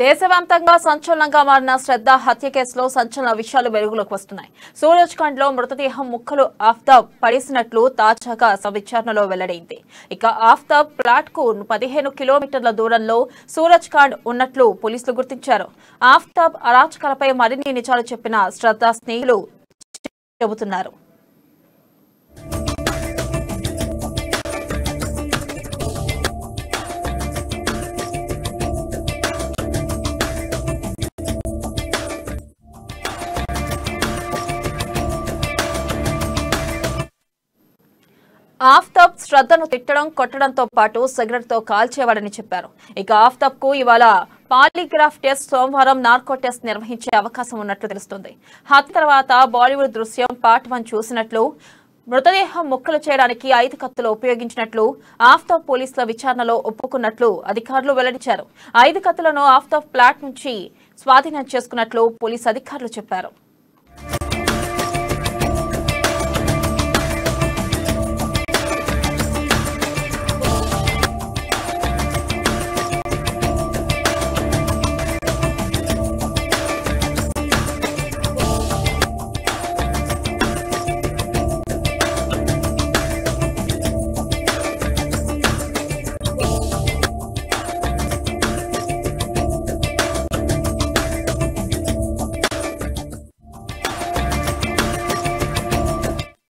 దేశవ్యాప్తంగా సంచలనంగా మారిన శ్రద్ధ హత్య కేసులో సంచలన విషయాలు వెలుగులోకి వస్తున్నాయి. సూరజ్ ఖండ్ లో మృతదేహం ముక్కలు ఆఫ్తాబ్ పడేసినట్లు తాజాగా విచారణలో వెల్లడైంది. ఇక ఆఫ్తాబ్ ప్లాట్ కు 15 కిలోమీటర్ల దూరంలో సూరజ్ ఖండ్ ఉన్నట్లు పోలీసులు గుర్తించారు. ఆఫ్తాబ్ అరాచకాలపై మరిన్ని నిజాలు చెప్పిన శ్రద్ధ స్నేహితులు చెబుతున్నారు. ఆఫ్తాబ్ శ్రద్ధను తిట్టడం, కొట్టడంతో పాటు సిగరెట్ తో కాల్చేవాడని చెప్పారు. ఇక ఆఫ్తాబ్ కు ఇవాళ పాలిగ్రాఫ్ టెస్ట్, సోమవారం నార్కో టెస్ట్ నిర్వహించే అవకాశం ఉన్నట్లు తెలుస్తుంది. హత్య తర్వాత బాలీవుడ్ దృశ్యం పార్ట్ 1 చూసినట్లు, మృతదేహం ముక్కలు చేయడానికి 5 కత్తులు ఉపయోగించినట్లు ఆఫ్తాబ్ పోలీసుల విచారణలో ఒప్పుకున్నట్లు అధికారులు వెల్లడించారు. 5 కత్తులను ఆఫ్తాబ్ ప్లాట్ నుంచి స్వాధీనం చేసుకున్నట్లు పోలీసు అధికారులు చెప్పారు.